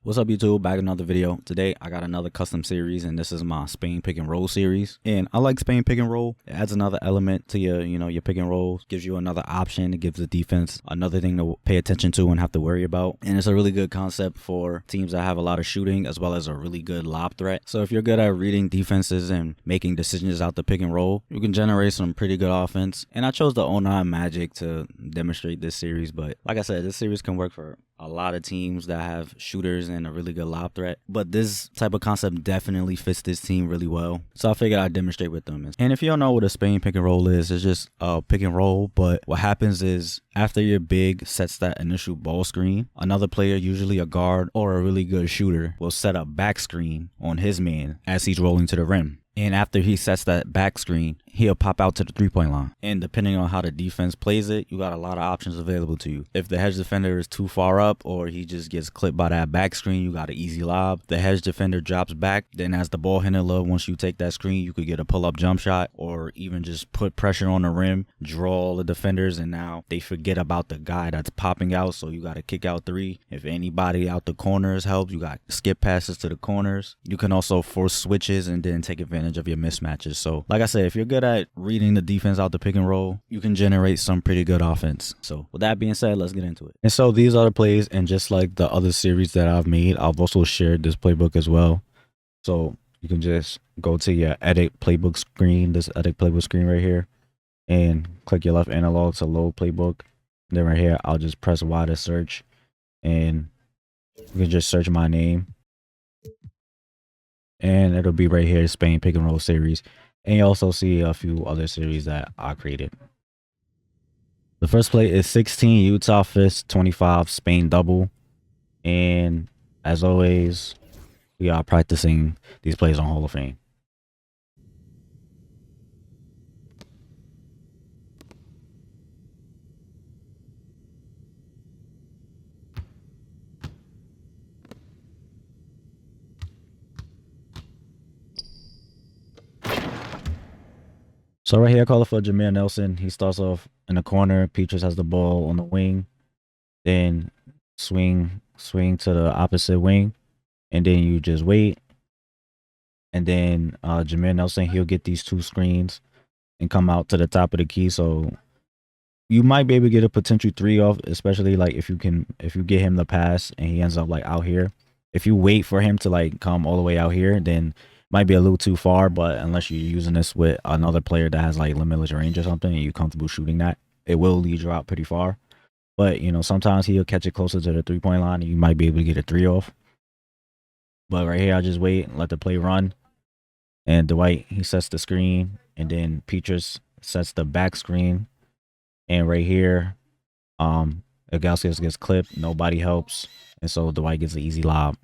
What's up YouTube? Back with another video. Today I got another custom series and this is my Spain pick and roll series. And I like Spain pick and roll. It adds another element to your pick and roll. Gives you another option. It gives the defense another thing to pay attention to and have to worry about. And it's a really good concept for teams that have a lot of shooting as well as a really good lob threat. So if you're good at reading defenses and making decisions out the pick and roll, you can generate some pretty good offense. And I chose the 09 Magic to demonstrate this series. But like I said, this series can work for a lot of teams that have shooters and a really good lob threat, but this type of concept definitely fits this team really well, so I figured I'd demonstrate with them. And if you don't know what a Spain pick and roll is, it's just a pick and roll, but what happens is after your big sets that initial ball screen, another player, usually a guard or a really good shooter, will set a back screen on his man as he's rolling to the rim. And after he sets that back screen, he'll pop out to the three-point line. And depending on how the defense plays it, you got a lot of options available to you. If the hedge defender is too far up or he just gets clipped by that back screen, you got an easy lob. The hedge defender drops back, then as the ball handler, once you take that screen, you could get a pull-up jump shot or even just put pressure on the rim, draw all the defenders, and now they forget about the guy that's popping out, so you got to kick out three. If anybody out the corners helps, you got skip passes to the corners. You can also force switches and then take advantage of your mismatches. So like I said, if you're good at reading the defense out the pick and roll, you can generate some pretty good offense. So with that being said, let's get into it. And so these are the plays, and just like the other series that I've made, I've also shared this playbook as well. So you can just go to your edit playbook screen, this edit playbook screen right here, and click your left analog to load playbook. And then right here, I'll just press Y to search, and you can just search my name. And it'll be right here, Spain pick and roll series. And you also see a few other series that I created. The first play is 16 UTA Fist, 25 Spain double. And as always, we are practicing these plays on Hall of Fame. So right here, I call it for Jameer Nelson. He starts off in the corner. Peaches has the ball on the wing. Then swing to the opposite wing. And then you just wait. And then Jameer Nelson, he'll get these two screens and come out to the top of the key. So you might be able to get a potential three off, especially like if you get him the pass and he ends up like out here. If you wait for him to like come all the way out here, then might be a little too far. But unless you're using this with another player that has like limitless range or something and you're comfortable shooting that, it will lead you out pretty far. But you know, sometimes he'll catch it closer to the 3-point line and you might be able to get a three off. But right here, I just wait and let the play run. And Dwight, he sets the screen, and then Peaches sets the back screen. And right here, Ilgauskas gets clipped, nobody helps, and so Dwight gets an easy lob.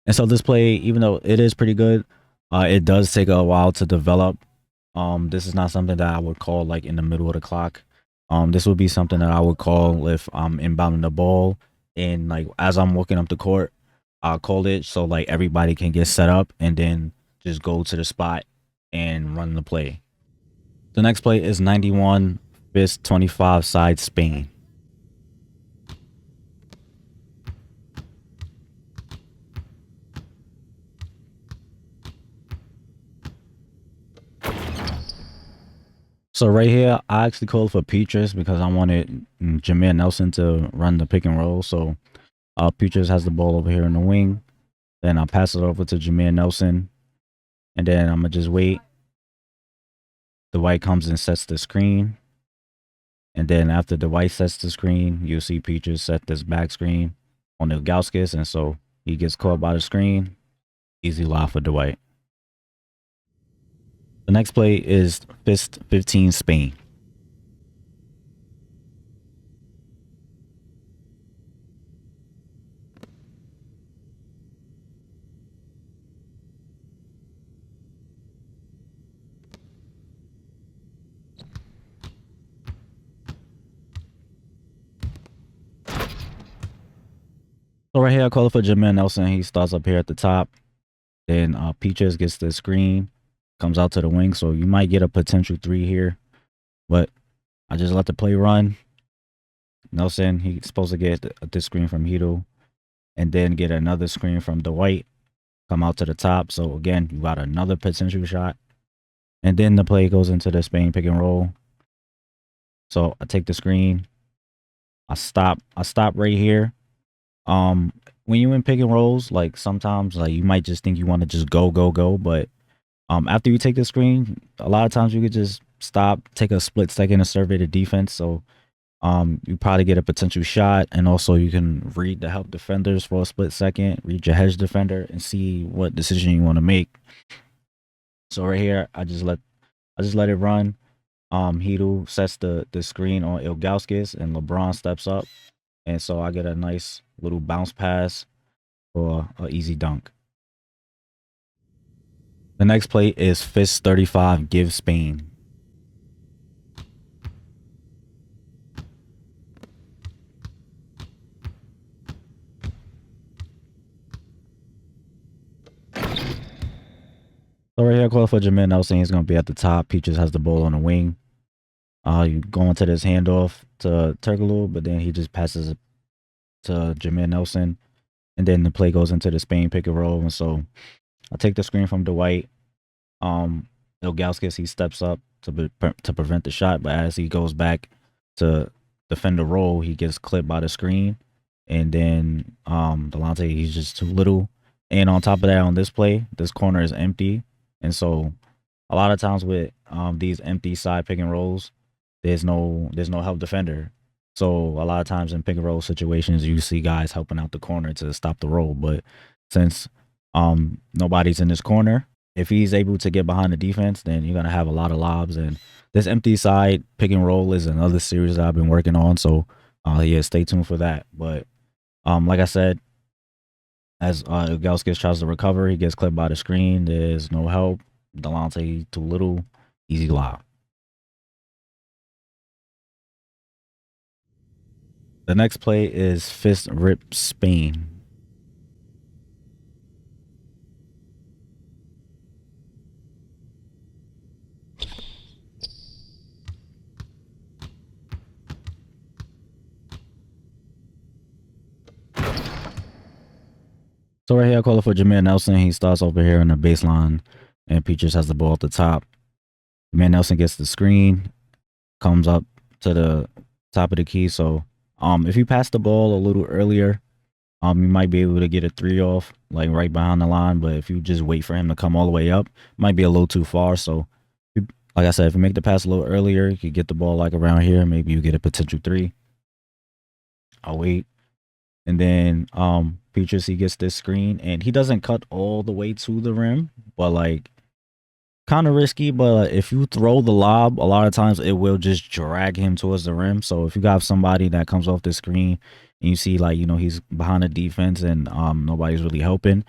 And so this play, even though it is pretty good, it does take a while to develop. This is not something that I would call like in the middle of the clock. This would be something that I would call if I'm inbounding the ball and like as I'm walking up the court, I'll call it so like everybody can get set up and then just go to the spot and run the play. The next play is 91 Fist, 25 side Spain. So right here, I actually called for Peaches because I wanted Jameer Nelson to run the pick and roll. So Peaches has the ball over here in the wing. Then I'll pass it over to Jameer Nelson. And then I'm going to just wait. Dwight comes and sets the screen. And then after Dwight sets the screen, you'll see Peaches set this back screen on Ilgauskas. And so he gets caught by the screen. Easy lob for Dwight. The next play is Fist 15 Spain. So right here, I call it for Jameer Nelson. He starts up here at the top. Then Peaches gets the screen, comes out to the wing. So you might get a potential three here. But I just let the play run. Nelson, he's supposed to get this screen from Hito. and then get another screen from Dwight, come out to the top. So again, you got another potential shot. And then the play goes into the Spain pick and roll. So I take the screen. I stop right here. When you in pick and rolls, like sometimes like you might just think you want to just go, but after you take the screen, a lot of times you could just stop, take a split second to survey the defense. So you probably get a potential shot, and also you can read the help defenders for a split second, read your hedge defender, and see what decision you want to make. So right here, I just let it run. Hedo sets the screen on Ilgauskas, and LeBron steps up, and so I get a nice little bounce pass for an easy dunk. The next play is Fist 35 give Spain. So right here, I call for Jamin Nelson. He's going to be at the top. Peaches has the ball on the wing. You go into this handoff to Turkaloo, but then he just passes it to Jamin Nelson. And then the play goes into the Spain pick and roll. And so I take the screen from Dwight. Ilgauskas, he steps up to prevent the shot, but as he goes back to defend the roll, he gets clipped by the screen. And then Delonte, he's just too little. And on top of that, on this play, this corner is empty. And so a lot of times with these empty side pick and rolls, there's no help defender. So a lot of times in pick and roll situations, you see guys helping out the corner to stop the roll. But since nobody's in this corner, if he's able to get behind the defense, then you're gonna have a lot of lobs. And this empty side pick and roll is another series that I've been working on. So yeah, stay tuned for that. But like I said, as Ilgauskas tries to recover, he gets clipped by the screen. There's no help. Delonte too little. Easy lob. The next play is Fist rip Spain. So right here, I call it for Jameer Nelson. He starts over here in the baseline, and Peaches has the ball at the top. Jameer Nelson gets the screen, comes up to the top of the key. So if you pass the ball a little earlier, you might be able to get a 3 off, like right behind the line. But if you just wait for him to come all the way up, it might be a little too far. So, like I said, if you make the pass a little earlier, you could get the ball like around here. Maybe you get a potential 3. I'll wait. And then Peaches, he gets this screen, and he doesn't cut all the way to the rim, but like kind of risky. But if you throw the lob, a lot of times it will just drag him towards the rim. So if you got somebody that comes off the screen and you see like, you know, he's behind the defense and nobody's really helping,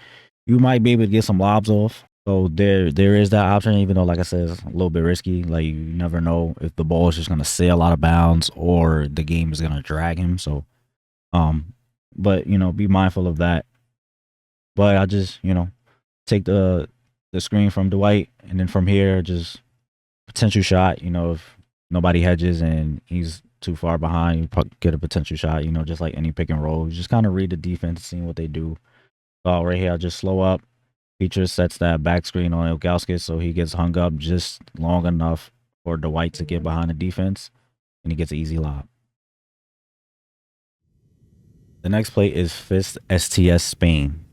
you might be able to get some lobs off. So there is that option, even though, like I said, it's a little bit risky. Like you never know if the ball is just gonna sail out of bounds or the game is gonna drag him. So but you know, be mindful of that. But I just, you know, take the screen from Dwight, and then from here, just potential shot. You know, if nobody hedges and he's too far behind, you probably get a potential shot. You know, just like any pick and roll, you just kind of read the defense, seeing what they do. So right here, I'll just slow up. Feature sets that back screen on Ilgauskas, so he gets hung up just long enough for Dwight to get behind the defense, and he gets an easy lob. The next play is Fist STS Spain.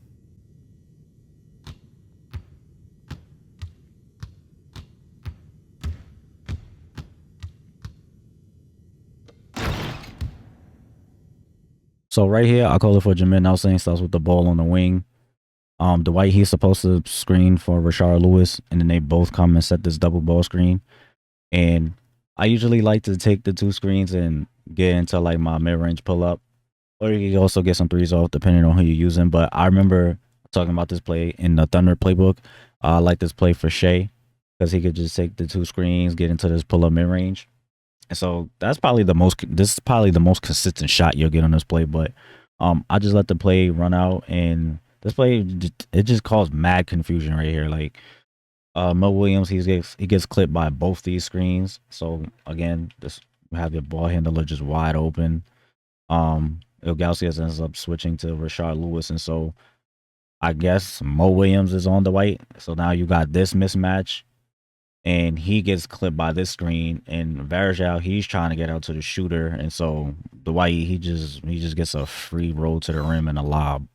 So right here, I call it for Jamin Nelson. He starts with the ball on the wing. Dwight, he's supposed to screen for Rashard Lewis, and then they both come and set this double ball screen. And I usually like to take the 2 screens and get into like my mid-range pull-up. Or you can also get some 3s off depending on who you're using. But I remember talking about this play in the Thunder playbook. I like this play for Shea because he could just take the 2 screens, get into this pull-up mid-range. And so this is probably the most consistent shot you'll get on this play. But I just let the play run out, and this play, it just caused mad confusion right here. Like Mo Williams, he gets clipped by both these screens. So again, you have your ball handler just wide open. Ilgauskas ends up switching to Rashard Lewis, and so I guess Mo Williams is on Dwight. So now you got this mismatch, and he gets clipped by this screen, and Varejao, he's trying to get out to the shooter, and so Dwight, he just gets a free roll to the rim and a lob.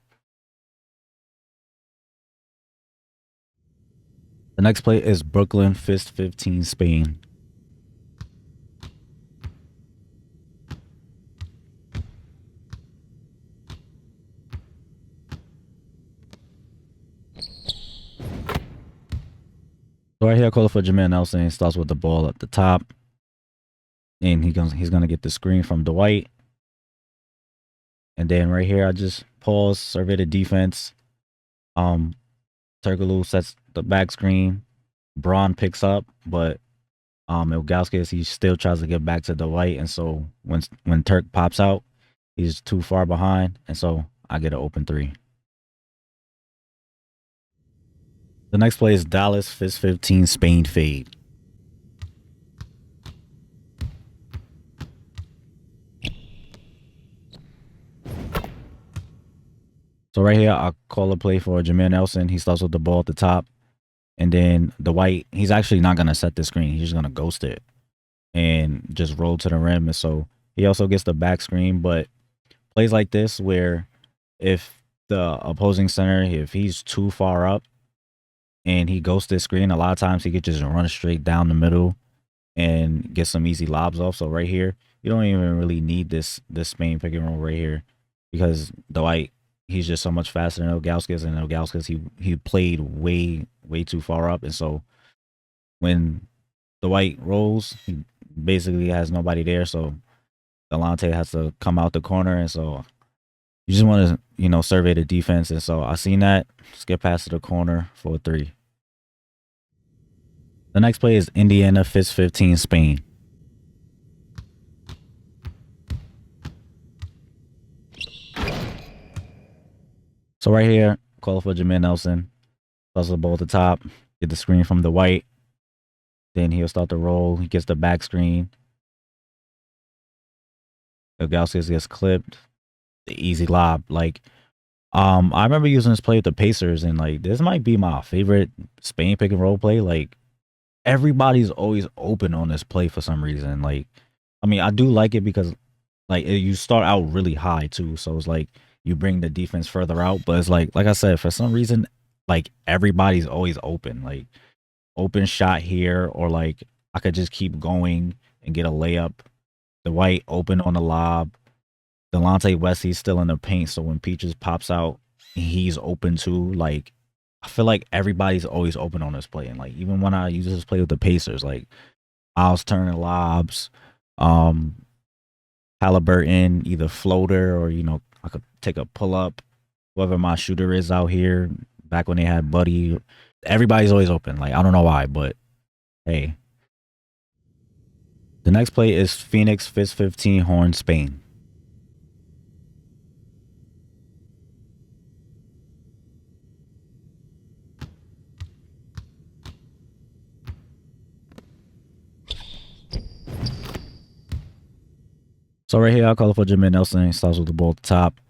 The next play is BKN Fist 15 Spain. So right here, I call it for Jameer Nelson. He starts with the ball at the top, and he's gonna get the screen from Dwight. And then right here, I just pause, survey the defense. Turkoglu sets the back screen. Braun picks up, but Ilgauskas, he still tries to get back to Dwight, and so when Turk pops out, he's too far behind, and so I get an open three. The next play is Dallas Fist 15 Spain fade. So right here, I call a play for Jameer Nelson. He starts with the ball at the top. And then Dwight, he's actually not going to set the screen. He's just going to ghost it and just roll to the rim. And so he also gets the back screen. But plays like this where if the opposing center, if he's too far up and he ghosts this screen, a lot of times he could just run straight down the middle and get some easy lobs off. So right here, you don't even really need this Spain pick and roll right here because Dwight, he's just so much faster than Ilgauskas, and Ilgauskas, he played way too far up, and so when Dwight rolls, he basically has nobody there, so Delonte has to come out the corner, and so you just want to survey the defense, and so I seen that, skip past to the corner for a three. The next play is Indiana Fist 15 Spain. So right here, call for Jameer Nelson. Toss the ball at the top. Get the screen from the White. Then he'll start to roll. He gets the back screen. Ilgauskas gets clipped. The easy lob. Like, I remember using this play with the Pacers, and like this might be my favorite Spain pick and roll play. Like, everybody's always open on this play for some reason. Like, I mean, I do like it because like you start out really high too. So it's like you bring the defense further out, but it's like I said, for some reason, like everybody's always open, like open shot here, or like I could just keep going and get a layup. The White open on the lob. Delonte West, he's still in the paint, so when Peaches pops out, he's open too. Like, I feel like everybody's always open on this play, and like even when I use this play with the Pacers, like I was turning lobs, Halliburton, either floater or I could take a pull up. Whoever my shooter is out here, back when they had Buddy, everybody's always open. Like, I don't know why, but hey. The next play is Phoenix Fist 15 Horn Spain. So right here, I'll call it for Jameer Nelson. He starts with the ball at the top.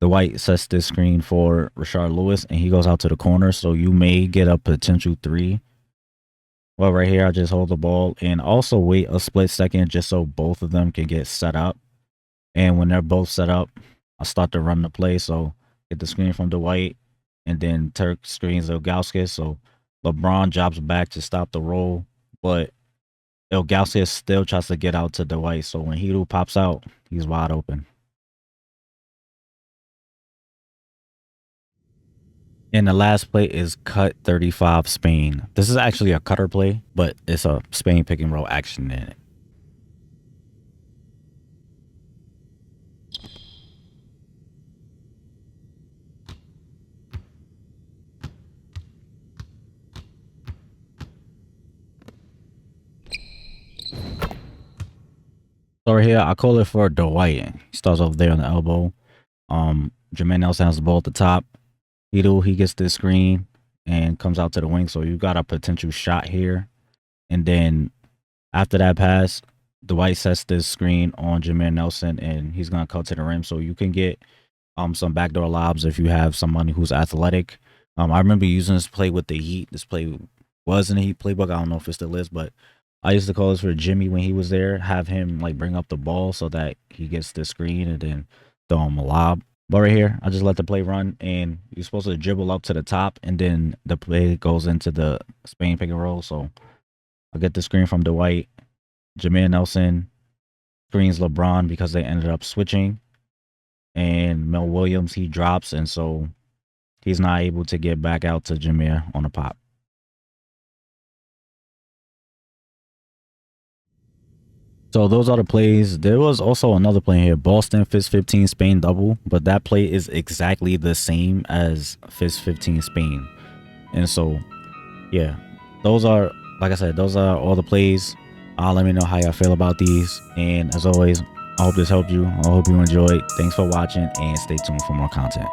The White sets this screen for Rashard Lewis, and he goes out to the corner, so you may get a potential three. Well, right here, I just hold the ball and also wait a split second just so both of them can get set up. And when they're both set up, I start to run the play. So get the screen from Dwight, and then Turk screens Ilgauskas. So LeBron drops back to stop the roll, but Ilgauskas still tries to get out to Dwight. So when Hedo pops out, he's wide open. And the last play is cut 35 Spain. This is actually a cutter play, but it's a Spain pick and roll action in it. So right here, I call it for Dwight. He starts over there on the elbow. Jermaine Nelson has the ball at the top. He gets this screen and comes out to the wing. So you got a potential shot here. And then after that pass, Dwight sets this screen on Jameer Nelson, and he's gonna cut to the rim. So you can get some backdoor lobs if you have somebody who's athletic. I remember using this play with the Heat. This play was in the Heat playbook. I don't know if it still is, but I used to call this for Jimmy when he was there. Have him like bring up the ball so that he gets the screen and then throw him a lob. But right here, I just let the play run, and you're supposed to dribble up to the top, and then the play goes into the Spain pick and roll. So I get the screen from Dwight. Jameer Nelson screens LeBron because they ended up switching. And Mel Williams, he drops, and so he's not able to get back out to Jameer on a pop. So those are the plays. There was also another play here, Boston Fist 15 Spain double, but that play is exactly the same as Fist 15 Spain. And so, yeah, those are, like I said, those are all the plays. Let me know how y'all feel about these. And as always, I hope this helped you. I hope you enjoyed. Thanks for watching, and stay tuned for more content.